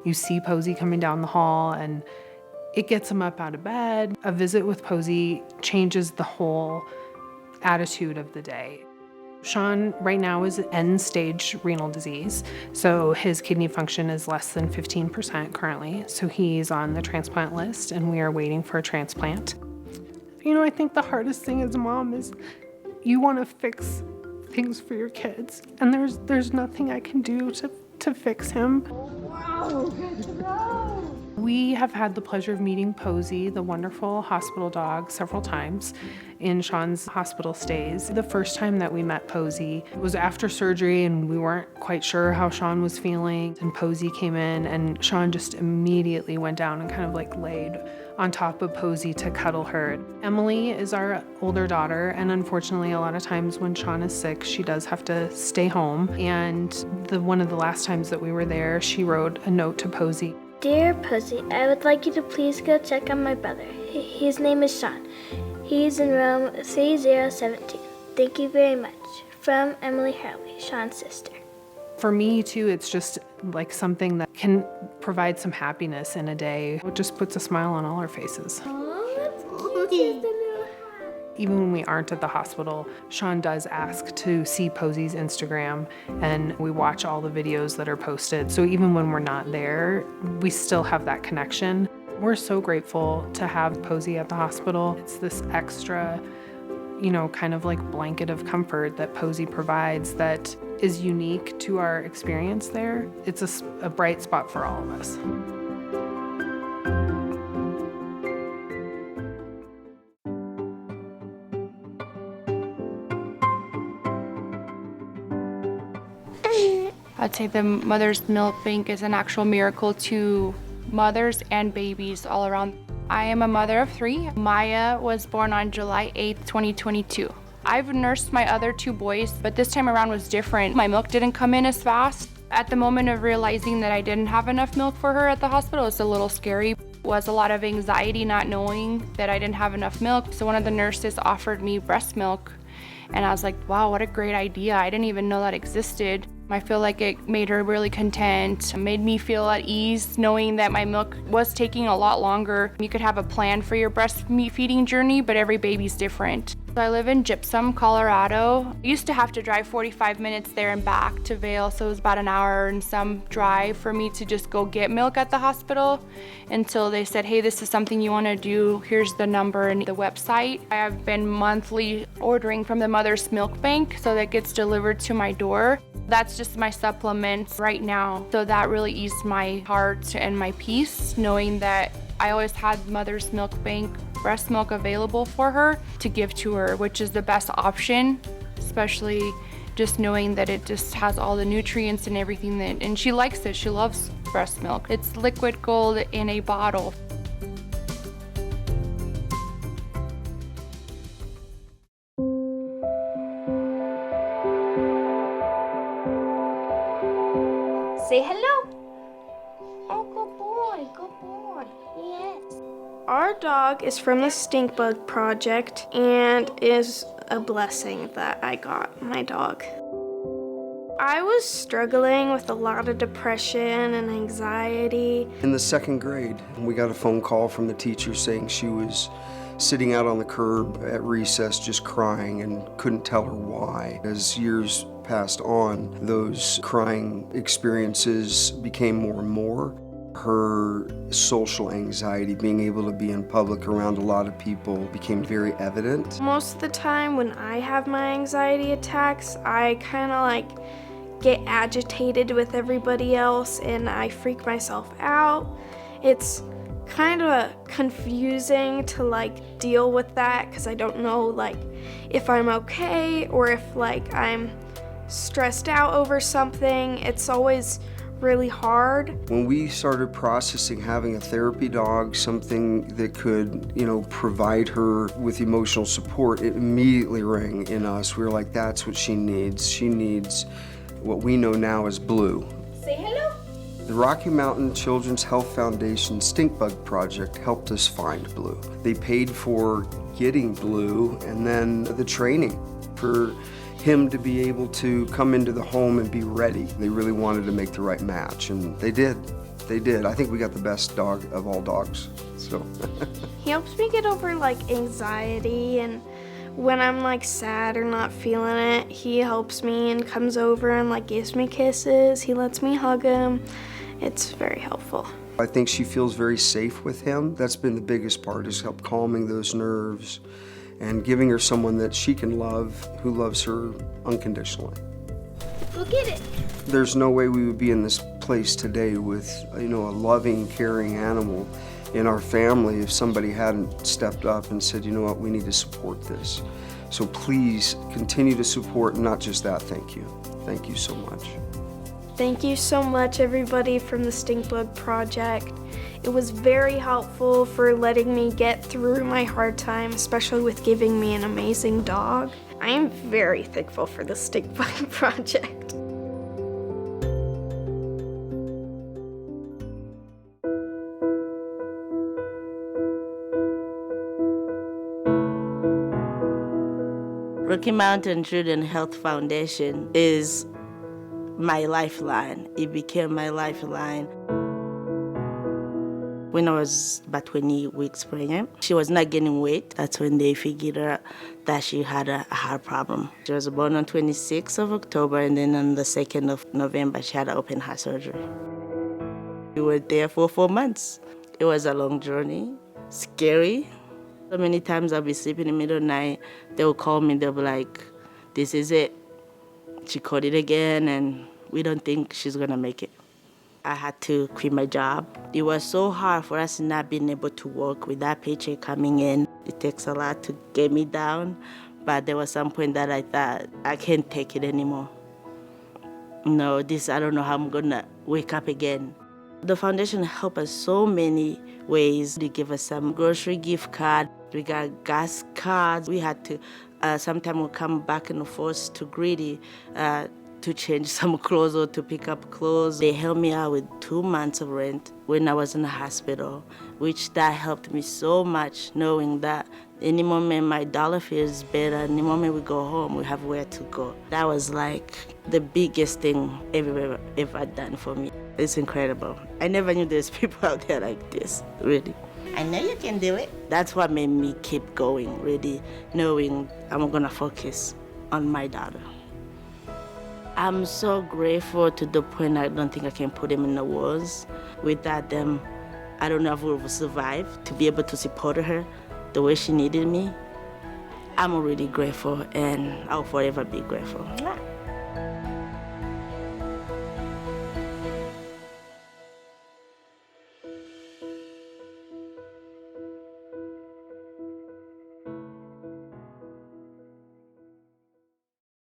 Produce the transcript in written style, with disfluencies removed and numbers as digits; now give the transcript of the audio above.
You see Posey coming down the hall and it gets him up out of bed. A visit with Posey changes the whole attitude of the day. Sean right now is end-stage renal disease, so his kidney function is less than 15% currently, so he's on the transplant list and we are waiting for a transplant. I think the hardest thing as a mom is you want to fix things for your kids, and there's nothing I can do to fix him. Wow. We have had the pleasure of meeting Posey, the wonderful hospital dog, several times in Sean's hospital stays. The first time that we met Posey was after surgery, and we weren't quite sure how Sean was feeling. And Posey came in, and Sean just immediately went down and kind of laid on top of Posey to cuddle her. Emily is our older daughter, and unfortunately a lot of times when Sean is sick, she does have to stay home. And one of the last times that we were there, she wrote a note to Posey. Dear Posey, I would like you to please go check on my brother. His name is Sean. He's in room 3017. Thank you very much. From Emily Harley, Sean's sister. For me too, it's just something that can provide some happiness in a day. It just puts a smile on all our faces. Oh, that's cute. Even when we aren't at the hospital, Sean does ask to see Posey's Instagram, and we watch all the videos that are posted. So even when we're not there, we still have that connection. We're so grateful to have Posey at the hospital. It's this extra, kind of blanket of comfort that Posey provides that is unique to our experience there. It's a bright spot for all of us. I'd say the Mother's Milk Bank is an actual miracle to mothers and babies all around. I am a mother of 3. Maya was born on July 8th, 2022. I've nursed my other 2 boys, but this time around was different. My milk didn't come in as fast. At the moment of realizing that I didn't have enough milk for her at the hospital, it's a little scary. It was a lot of anxiety not knowing that I didn't have enough milk. So one of the nurses offered me breast milk, and I was like, wow, what a great idea. I didn't even know that existed. I feel like it made her really content, made me feel at ease knowing that my milk was taking a lot longer. You could have a plan for your breastfeeding journey, but every baby's different. So I live in Gypsum, Colorado. I used to have to drive 45 minutes there and back to Vail, so it was about an hour and some drive for me to just go get milk at the hospital until they said, hey, this is something you want to do. Here's the number and the website. I have been monthly ordering from the Mother's Milk Bank, so that gets delivered to my door. That's just my supplements right now. So that really eased my heart and my peace, knowing that I always had Mother's Milk Bank breast milk available for her to give to her, which is the best option, especially just knowing that it just has all the nutrients and everything and she likes it. She loves breast milk. It's liquid gold in a bottle. Say hello. Oh, good boy, good boy. Yes. Our dog is from the Stink Bug Project and is a blessing that I got my dog. I was struggling with a lot of depression and anxiety. In the 2nd grade, we got a phone call from the teacher saying she was sitting out on the curb at recess just crying and couldn't tell her why. As years passed on, those crying experiences became more and more. Her social anxiety, being able to be in public around a lot of people, became very evident. Most of the time when I have my anxiety attacks, I kind of get agitated with everybody else and I freak myself out. It's kind of confusing to deal with that because I don't know if I'm okay or if I'm stressed out over something. It's always really hard. When we started processing having a therapy dog, something that could, provide her with emotional support, it immediately rang in us. We were like, that's what she needs. She needs what we know now as Blue. Say hello. The Rocky Mountain Children's Health Foundation Stink Bug Project helped us find Blue. They paid for getting Blue and then the training for him to be able to come into the home and be ready. They really wanted to make the right match, and they did. they did. I think we got the best dog of all dogs. So He helps me get over like anxiety, and when I'm like sad or not feeling it, he helps me and comes over and like gives me kisses. He lets me hug him. It's very helpful. I think she feels very safe with him. That's been the biggest part, is help calming those nerves and giving her someone that she can love, who loves her unconditionally. Look at it. There's no way we would be in this place today with, a loving, caring animal in our family if somebody hadn't stepped up and said, you know what, we need to support this. So please continue to support, and not just that, thank you. Thank you so much. Thank you so much, everybody from the Stink Bug Project. It was very helpful for letting me get through my hard time, especially with giving me an amazing dog. I am very thankful for the Stink Bug Project. Rocky Mountain Children's Health Foundation is my lifeline. It became my lifeline. When I was about 20 weeks pregnant, she was not gaining weight. That's when they figured out that she had a heart problem. She was born on 26th of October, and then on the 2nd of November, she had an open heart surgery. We were there for 4 months. It was a long journey, scary. So many times I'll be sleeping in the middle of the night. They'll call me, they'll be like, this is it. She caught it again, and we don't think she's gonna make it. I had to quit my job. It was so hard for us not being able to work with that paycheck coming in. It takes a lot to get me down, but there was some point that I thought, I can't take it anymore. No, I don't know how I'm gonna wake up again. The foundation helped us so many ways. They give us some grocery gift card. We got gas cards. We had to, sometimes we'll come back and forth to Greedy to change some clothes or to pick up clothes. They helped me out with 2 months of rent when I was in the hospital, which that helped me so much, knowing that any moment my dollar feels better, any moment we go home, we have where to go. That was like the biggest thing ever done for me. It's incredible. I never knew there's people out there like this, really. I know you can do it. That's what made me keep going, really, knowing I'm gonna focus on my daughter. I'm so grateful to the point I don't think I can put them in the words. Without them, I don't know if we will survive to be able to support her the way she needed me. I'm really grateful, and I'll forever be grateful.